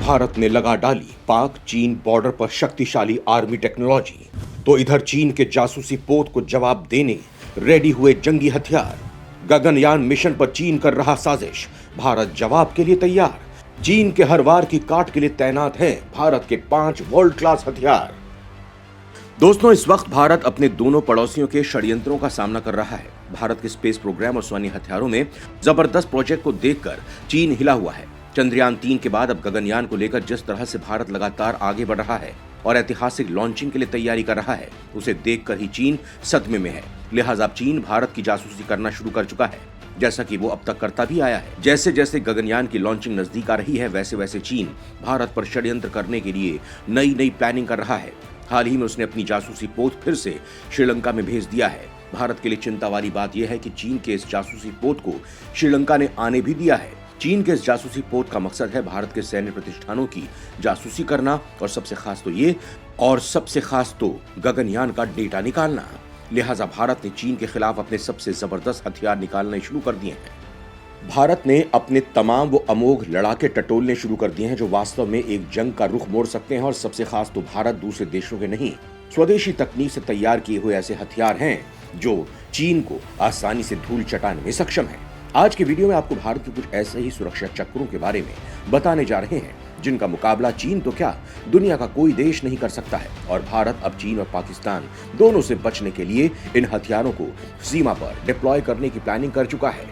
भारत ने लगा डाली पाक चीन बॉर्डर पर शक्तिशाली आर्मी टेक्नोलॉजी, तो इधर चीन के जासूसी पोत को जवाब देने रेडी हुए जंगी हथियार। गगनयान मिशन पर चीन कर रहा साजिश, भारत जवाब के लिए तैयार। चीन के हर वार की काट के लिए तैनात हैं भारत के 5 वर्ल्ड क्लास हथियार। दोस्तों, इस वक्त भारत अपने दोनों पड़ोसियों के षड्यंत्रों का सामना कर रहा है। भारत के स्पेस प्रोग्राम और सैन्य हथियारों में जबरदस्त प्रोजेक्ट को देखकर चीन हिला हुआ है। चंद्रयान 3 के बाद अब गगनयान को लेकर जिस तरह से भारत लगातार आगे बढ़ रहा है और ऐतिहासिक लॉन्चिंग के लिए तैयारी कर रहा है, उसे देखकर ही चीन सदमे में है। लिहाजा अब चीन भारत की जासूसी करना शुरू कर चुका है, जैसा कि वो अब तक करता भी आया है। जैसे जैसे गगनयान की लॉन्चिंग नजदीक आ रही है, वैसे वैसे चीन भारत पर षड्यंत्र करने के लिए नई नई प्लानिंग कर रहा है। हाल ही में उसने अपनी जासूसी पोत फिर से श्रीलंका में भेज दिया है। भारत के लिए चिंता वाली बात यह है कि चीन के इस जासूसी पोत को श्रीलंका ने आने भी दिया है। चीन के इस जासूसी पोत का मकसद है भारत के सैन्य प्रतिष्ठानों की जासूसी करना और सबसे खास तो गगनयान का डेटा निकालना। लिहाजा भारत ने चीन के खिलाफ अपने सबसे जबरदस्त हथियार निकालने शुरू कर दिए हैं। भारत ने अपने तमाम वो अमोघ लड़ाके टटोलने शुरू कर दिए हैं जो वास्तव में एक जंग का रुख मोड़ सकते हैं। और सबसे खास तो भारत दूसरे देशों के नहीं, स्वदेशी तकनीक से तैयार किए हुए ऐसे हथियार हैं जो चीन को आसानी से धूल चटाने में सक्षम है। आज के वीडियो में आपको भारत के कुछ ऐसे ही सुरक्षा चक्रों के बारे में बताने जा रहे हैं जिनका मुकाबला चीन तो क्या, दुनिया का कोई देश नहीं कर सकता है। और भारत अब चीन और पाकिस्तान दोनों से बचने के लिए इन हथियारों को सीमा पर डिप्लॉय करने की प्लानिंग कर चुका है।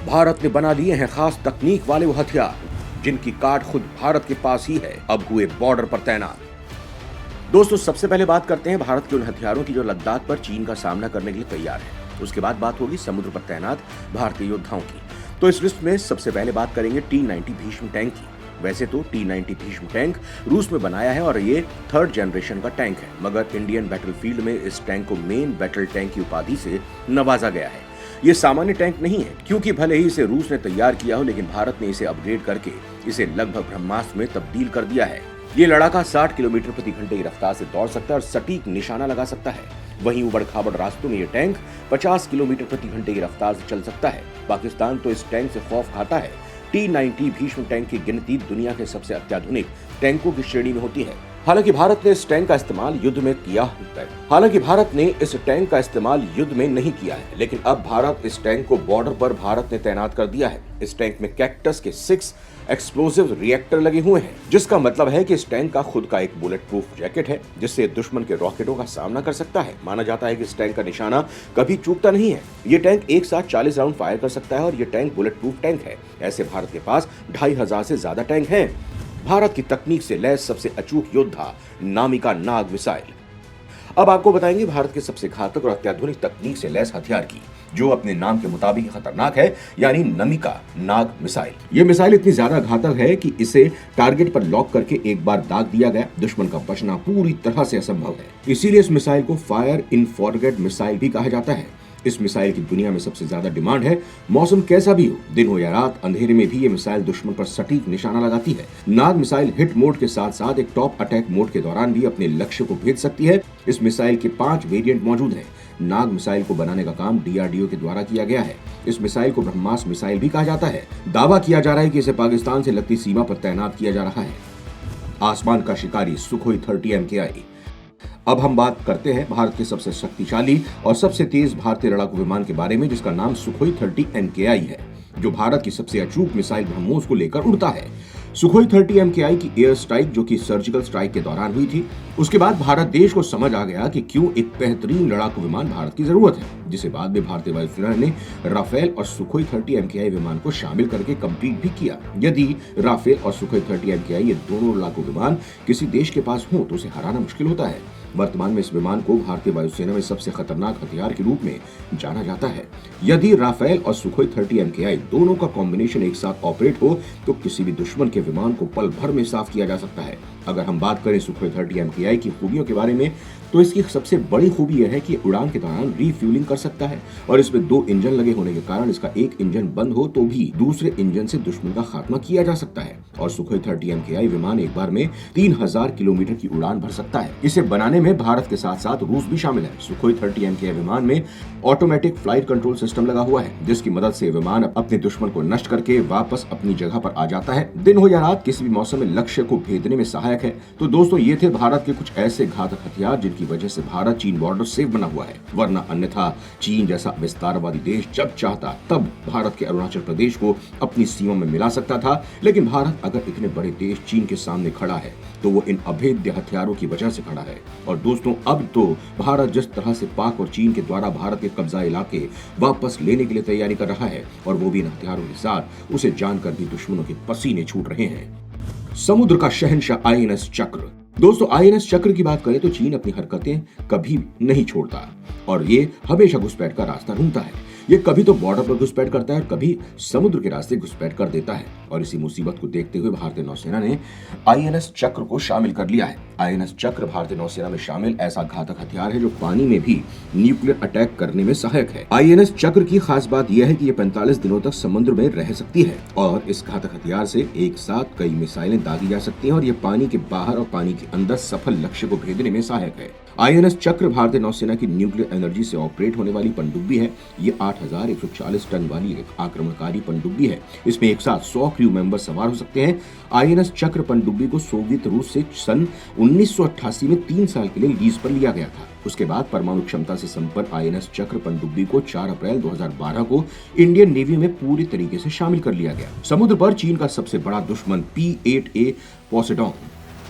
भारत ने बना लिए हैं खास तकनीक वाले वो हथियार जिनकी काट खुद भारत के पास ही है, अब हुए बॉर्डर पर तैनात। दोस्तों, सबसे पहले बात करते हैं भारत के उन हथियारों की जो लद्दाख पर चीन का सामना करने के लिए तैयार है। उसके बाद बात होगी समुद्र पर तैनात भारतीय योद्धाओं की। तो इस लिस्ट में सबसे पहले बात करेंगे T-90 भीष्म टैंक की। वैसे तो T-90 भीष्म टैंक रूस में बनाया है और ये 3rd जनरेशन का टैंक है, मगर इंडियन बैटलफील्ड में इस टैंक को मेन बैटल टैंक की उपाधि से नवाजा गया है। ये सामान्य टैंक नहीं है, क्योंकि भले ही इसे रूस ने तैयार किया हो, लेकिन भारत ने इसे अपग्रेड करके इसे लगभग ब्रह्मास्त्र में तब्दील कर दिया है। ये लड़ाका 60 किलोमीटर प्रति घंटे की रफ्तार से दौड़ सकता है और सटीक निशाना लगा सकता है। वहीं उबड़ खाबड़ रास्तों में ये टैंक 50 किलोमीटर प्रति घंटे की रफ्तार से चल सकता है। पाकिस्तान तो इस टैंक से खौफ खाता है। T-90 भीष्म टैंक की गिनती दुनिया के सबसे अत्याधुनिक टैंकों की श्रेणी में होती है। हालांकि भारत ने इस टैंक का इस्तेमाल युद्ध में नहीं किया है, लेकिन अब भारत इस टैंक को बॉर्डर पर भारत ने तैनात कर दिया है। इस टैंक में कैक्टस के 6 एक्सप्लोसिव रिएक्टर लगे हुए हैं, जिसका मतलब है कि इस टैंक का खुद का एक बुलेट प्रूफ जैकेट है, जिससे दुश्मन के रॉकेटों का सामना कर सकता है। माना जाता है कि इस टैंक का निशाना कभी चूकता नहीं है। ये टैंक एक साथ 40 राउंड फायर कर सकता है और ये टैंक बुलेट प्रूफ टैंक है। ऐसे भारत के पास 2500 से ज्यादा टैंक हैं। भारत की तकनीक से लैस सबसे अचूक योद्धा नामिका नाग मिसाइल। अब आपको बताएंगे भारत के सबसे घातक और अत्याधुनिक तकनीक से लैस हथियार की, जो अपने नाम के मुताबिक खतरनाक है, यानी नमिका नाग मिसाइल। ये मिसाइल इतनी ज्यादा घातक है कि इसे टारगेट पर लॉक करके एक बार दाग दिया गया, दुश्मन का बचना पूरी तरह से असंभव है। इसीलिए इस मिसाइल को फायर इन फॉरगेट मिसाइल भी कहा जाता है। इस मिसाइल की दुनिया में सबसे ज्यादा डिमांड है। मौसम कैसा भी हो, दिन हो या रात, अंधेरे में भी ये मिसाइल दुश्मन पर सटीक निशाना लगाती है। नाग मिसाइल हिट मोड के साथ साथ एक टॉप अटैक मोड के दौरान भी अपने लक्ष्य को भेज सकती है। इस मिसाइल के 5 वेरिएंट मौजूद हैं। नाग मिसाइल को बनाने का काम DRDO के द्वारा किया गया है। इस मिसाइल को ब्रह्मास्त्र मिसाइल भी कहा जाता है। दावा किया जा रहा है कि इसे पाकिस्तान से लगती सीमा पर तैनात किया जा रहा है। आसमान का शिकारी सुखोई 30 MKI। अब हम बात करते हैं भारत के सबसे शक्तिशाली और सबसे तेज भारतीय लड़ाकू विमान के बारे में, जिसका नाम सुखोई 30 MKI है, जो भारत की सबसे अचूक मिसाइल ब्रह्मोस को लेकर उड़ता है। सुखोई 30 MKI की एयर स्ट्राइक, जो कि सर्जिकल स्ट्राइक के दौरान हुई थी, उसके बाद भारत देश को समझ आ गया कि क्यों एक बेहतरीन लड़ाकू विमान भारत की जरूरत है, जिसे बाद में भारतीय वायुसेना ने राफेल और सुखोई 30 MKI विमान को शामिल करके कंप्लीट भी किया। यदि राफेल और सुखोई 30 MKI ये दोनों लड़ाकू विमान किसी देश के पास हो तो उसे हराना मुश्किल होता है। वर्तमान में इस विमान को भारतीय वायुसेना में सबसे खतरनाक हथियार के रूप में जाना जाता है। यदि राफेल और सुखोई 30 MKI दोनों का कॉम्बिनेशन एक साथ ऑपरेट हो तो किसी भी दुश्मन के विमान को पल भर में साफ किया जा सकता है। अगर हम बात करें सुखोई 30 MKI की खूबियों के बारे में, तो इसकी सबसे बड़ी खूबी यह है कि उड़ान के दौरान रीफ्यूलिंग कर सकता है और इसमें 2 इंजन लगे होने के कारण इसका एक इंजन बंद हो तो भी दूसरे इंजन से दुश्मन का खात्मा किया जा सकता है। और सुखोई 30 MKI विमान एक बार में 3000 किलोमीटर की उड़ान भर सकता है। इसे बनाने में भारत के साथ साथ रूस भी शामिल है। सुखोई 30 MK विमान में ऑटोमेटिक फ्लाइट कंट्रोल सिस्टम लगा हुआ है, जिसकी मदद से विमान अपने दुश्मन को नष्ट करके वापस अपनी जगह पर आ जाता है। दिन हो या रात, किसी भी मौसम में लक्ष्य को भेदने में सहायक है। तो दोस्तों, ये थे भारत के कुछ ऐसे घातक हथियार जिनकी वजह से भारत चीन बॉर्डर सेफ बना हुआ है, वरना अन्यथा चीन जैसा विस्तारवादी देश जब चाहता तब भारत के अरुणाचल प्रदेश को अपनी सीमा में मिला सकता था। लेकिन भारत अगर इतने बड़े देश चीन के सामने खड़ा है तो वो इन अभेद्य हथियारों की वजह से खड़ा है। और दोस्तों, अब तो भारत जिस तरह से पाक और चीन के द्वारा भारत के कब्जा इलाके वापस लेने के लिए तैयारी कर रहा है, और वो भी इन हथियारों के साथ, उसे जानकर भी दुश्मनों के पसीने छूट रहे हैं। समुद्र का शहंशाह INS चक्र। दोस्तों, INS चक्र की बात करें तो चीन अपनी हरकतें कभी नहीं छोड़ता और ये हमेशा घुसपैठ का रास्ता ढूंढता है। ये कभी तो बॉर्डर पर घुसपैठ करता है और कभी समुद्र के रास्ते घुसपैठ कर देता है। और इसी मुसीबत को देखते हुए भारतीय नौसेना ने INS चक्र को शामिल कर लिया है। INS चक्र भारतीय नौसेना में शामिल ऐसा घातक हथियार है जो पानी में भी न्यूक्लियर अटैक करने में सहायक है। INS चक्र की खास बात यह है कि ये 45 दिनों तक समुद्र में रह सकती है और इस घातक हथियार से एक साथ कई मिसाइलें दागी जा सकती हैं और ये पानी के बाहर और पानी के अंदर सफल लक्ष्य को भेदने में सहायक है। INS चक्र भारतीय नौसेना की न्यूक्लियर एनर्जी से ऑपरेट होने वाली पनडुब्बी है। ये 8140 टन वाली एक आक्रमणकारी पनडुब्बी है। इसमें एक साथ 100 क्रू मेंबर सवार हो सकते हैं। INS चक्र पनडुब्बी को सोवियत रूस से सन 1988 में 3 साल के लिए लीज पर लिया गया था। उसके बाद परमाणु क्षमता से संपन्न INS चक्र पनडुब्बी को 4 अप्रैल 2012 को इंडियन नेवी में पूरी तरीके से शामिल कर लिया गया। समुद्र पर चीन का सबसे बड़ा दुश्मन P-8A पोसेडॉन।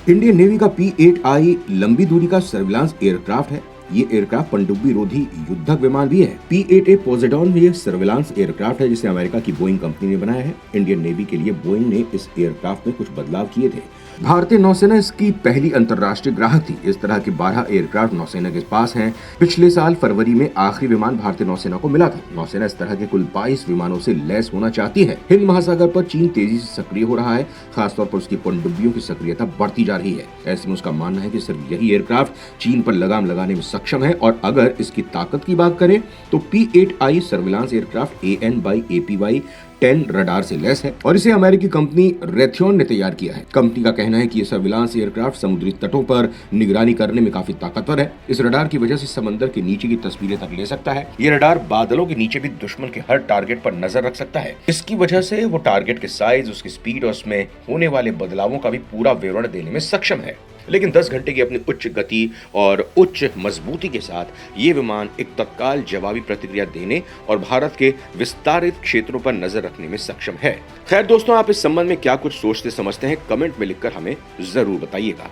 इंडियन नेवी का P-8I लंबी दूरी का सर्विलांस एयरक्राफ्ट है। ये एयरक्राफ्ट पनडुब्बी रोधी युद्धक विमान भी है। P-8A पोसेडॉन ये सर्विलांस एयरक्राफ्ट है जिसे अमेरिका की बोइंग कंपनी ने बनाया है। इंडियन नेवी के लिए बोइंग ने इस एयरक्राफ्ट में कुछ बदलाव किए थे। भारतीय नौसेना इसकी पहली अंतर्राष्ट्रीय ग्राहक थी। इस तरह के 12 एयरक्राफ्ट नौसेना के पास हैं। पिछले साल फरवरी में आखिरी विमान भारतीय नौसेना को मिला था। नौसेना इस तरह के कुल 22 विमानों से लैस होना चाहती है। हिंद महासागर पर चीन तेजी से सक्रिय हो रहा है, खासतौर पर उसकी पनडुब्बियों की सक्रियता बढ़ती जा रही है। ऐसे में उसका मानना है कि सिर्फ यही एयरक्राफ्ट चीन पर लगाम लगाने में सक्षम है। और अगर इसकी ताकत की बात करें तो P-8I surveillance aircraft AN/APY-10 radar से लैस है और इसे अमेरिकी कंपनी रेथ्योन ने तैयार किया है। कंपनी का कहना है कि यह सर्विलांस एयरक्राफ्ट समुद्री तटों पर निगरानी करने में काफी ताकतवर है। इस रडार की वजह से समंदर के नीचे की तस्वीरें तक ले सकता है। ये रडार बादलों के नीचे भी दुश्मन के हर टारगेट पर नजर रख सकता है। इसकी वजह से वो टारगेट के साइज, उसकी स्पीड और उसमें होने वाले बदलावों का भी पूरा विवरण देने में सक्षम है। लेकिन 10 घंटे की अपनी उच्च गति और उच्च मजबूती के साथ ये विमान एक तत्काल जवाबी प्रतिक्रिया देने और भारत के विस्तारित क्षेत्रों पर नजर रखने में सक्षम है। खैर दोस्तों, आप इस संबंध में क्या कुछ सोचते समझते हैं, कमेंट में लिखकर हमें जरूर बताइएगा।